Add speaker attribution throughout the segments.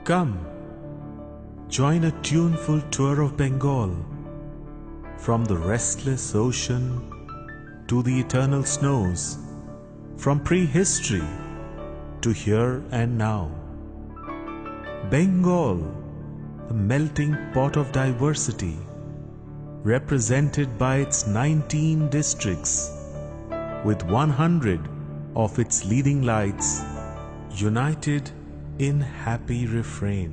Speaker 1: Come, join a tuneful tour of Bengal, from the restless ocean to the eternal snows, from prehistory to here and now. Bengal, the melting pot of diversity, represented by its 19 districts, with 100 of its leading lights, united in happy refrain.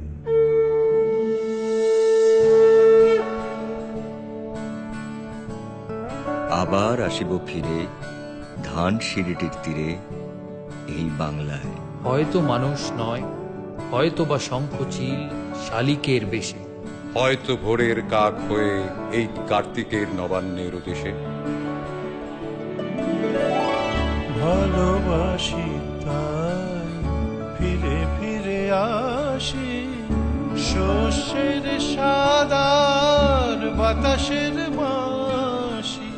Speaker 2: আবার আসিব ফিরে ধানসিঁড়িটির তীরে এই বাংলায়।
Speaker 3: হয়তো মানুষ নয়, হয়তো বা শঙ্খচিল শালিকের বেশে,
Speaker 4: হয়তো ভোরের কাক হয়ে এই কার্তিকের নবান্নের উদ্দেশ্যে।
Speaker 5: ভালোবাসি তাই ফিরে ফিরে আসি, শস্যের সাদার বাতাসের মাসি,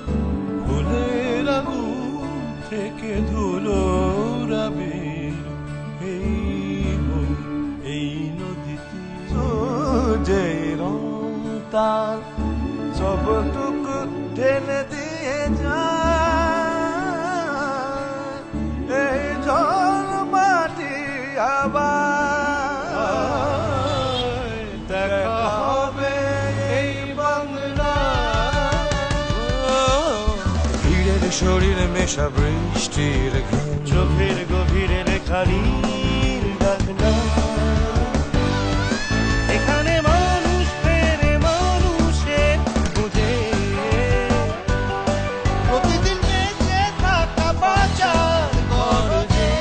Speaker 5: ফুলের আগুন থেকে ধুলোর আবির, এই নদীতে যে রং তার সবটুকু টেনে দিয়ে যায়, এই জল মাটি আবার দেখা হবে এই বাংলা। ভিড়ের শরীরে মেশা বৃষ্টির চোখের গভীরে রেখারি ডাকনা, এখানে মানুষ ফেরে মানুষের বুঝে, প্রতিদিন বেঁচে থাকা বাঁচার গরজে,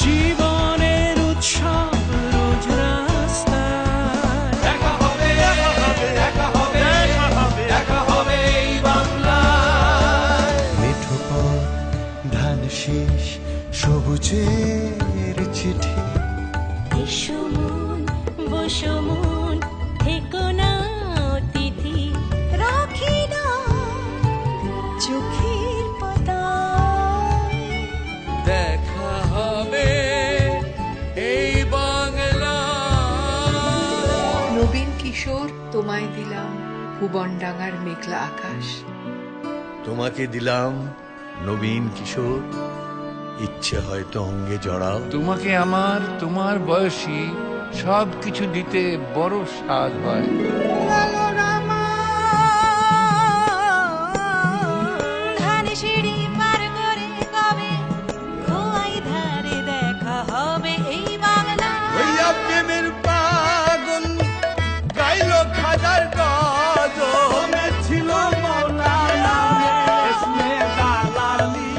Speaker 5: জীবনের উৎসব রোজ রাস্তায় দেখা হবে, দেখা হবে, দেখা হবে, দেখা হবে, দেখা হবে এই বাংলায়। মেঠো পথ ধান শীষ সবুজের চিঠি,
Speaker 6: এসো মন বসো মন থেকো না অতিথি, রাখি না চোখের পাতায়
Speaker 3: দেখা হবে এই বাংলা।
Speaker 7: নবীন কিশোর, তোমায় দিলাম ভুবনডাঙ্গার মেঘলা আকাশ,
Speaker 5: তোমাকে দিলাম নবীন কিশোর, ইচ্ছে হয়তো অঙ্গে জড়াও।
Speaker 8: তোমাকে আমার তোমার বয়সী সব কিছু দিতে বড় স্বাদ হয়।
Speaker 6: ধানসিঁড়ি পার করে কবে খোয়াই ধারে দেখা হবে এই বাংলা।
Speaker 5: প্রেমের পাগল গাইল খাজার গজল, ছিল মৌলানা ইসমে দালালি,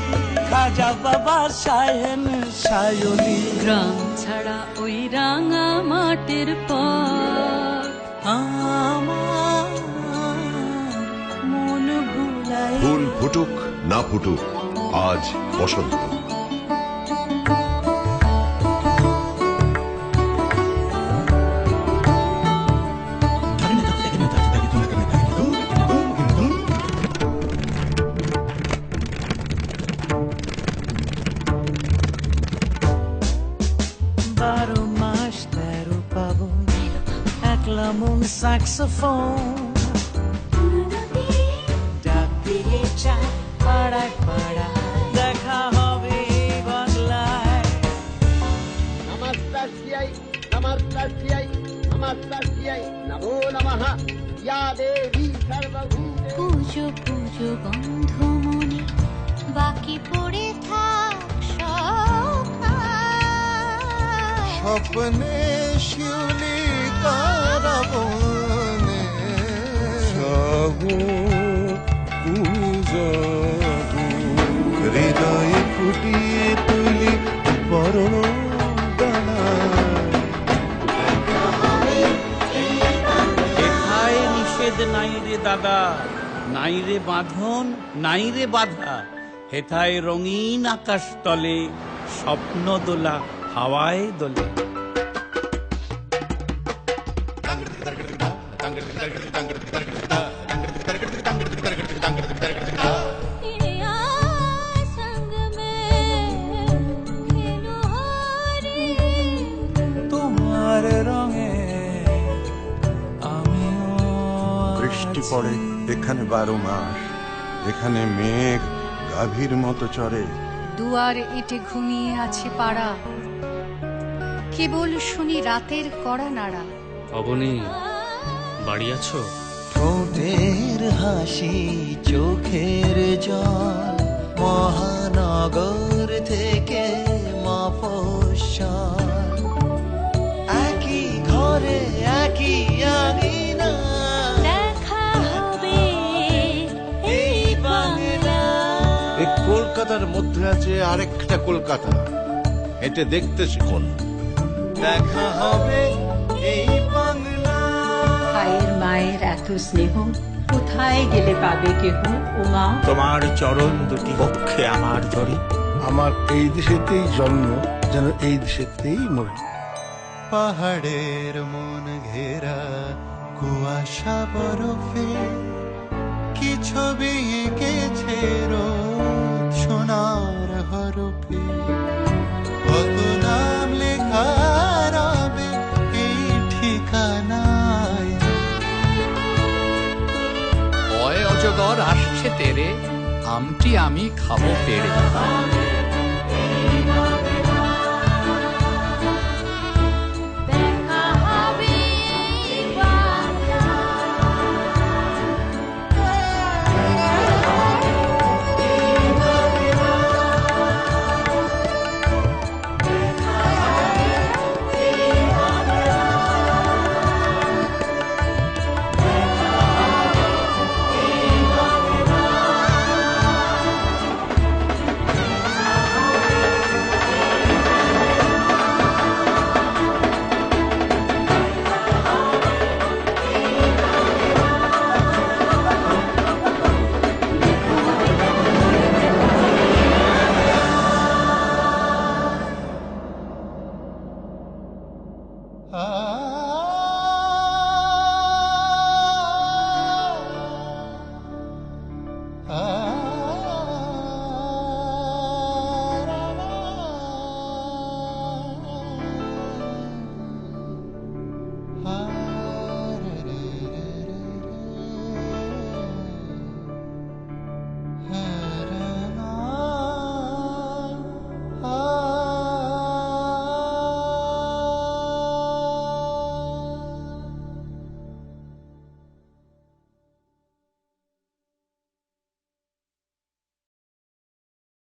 Speaker 5: খাজা বাবা শাহেন শায়লি।
Speaker 6: গ্রাম ছাড়া ওই রাঙা মাটির পর
Speaker 5: আমার মন ভুলাই।
Speaker 9: ফুল ফুটুক না ফুটুক, আজ বসন্ত।
Speaker 5: বারো মাস 13 পাবন, একলা মন স্যাক্সোফোন, ডাক দিয়ে চায় পাড়ায় পাড়ায়, দেখা হবে বাংলায়।
Speaker 10: নমস্তাস্যৈ নমস্তাস্যৈ নমস্তাস্যৈ নমো নমঃ, ইয়া দেবী সর্বভূতে।
Speaker 6: পুজো পুজো গন্ধ মনে বাকি পড়ে থাক
Speaker 5: স্বপ্নে শিউলি কারাবনে, সব হৃদয়ে ফুটিয়ে তুলি বরণ
Speaker 8: এথায় নিষেধ নাই রে দাদা, নাই রে বাঁধন নাই রে বাধা, হেথায় রঙিন আকাশ তলে স্বপ্ন দোলা হাওয়ায় দোলে।
Speaker 5: তোমার
Speaker 11: পড়ে এখানে 12 মাস, এখানে মেঘ গাভীর মতো চড়ে।
Speaker 12: দুয়ার এঁটে ঘুমিয়ে আছে পাড়া, কেবল শুনি রাতের কড়া নাড়া।
Speaker 13: অবনী, বাড়ি আছো?
Speaker 5: ঠোঁটের হাসি, চোখের জল, মহানগর থেকে মফস্বল, একই ঘরে একই আঙিনা,
Speaker 6: দেখা হবে এই বাংলা।
Speaker 14: এই কলকাতার মধ্যে আছে আরেকটা কলকাতা, হেঁটে দেখতে শিখুন।
Speaker 5: দেখা হবে এই বাংলা।
Speaker 15: ভাইয়ের মায়ের এত স্নেহ কোথায় গেলে পাবে কেহ? ওমা,
Speaker 16: তোমার চরণ দুটি পক্ষে আমার ধরি।
Speaker 14: আমার এই দেশেতেই জন্ম, যেন এই দেশেতেই মরি।
Speaker 5: পাহাড়ের মন ঘেরা কুয়াশা বরফে, কি ছবি এঁকেছে রোদ সোনার হরফে, কত নাম লেখা রবে এই ঠিকানায়।
Speaker 17: অজগর আসছে তেরে, আমটি আমি খাবো পেড়ে।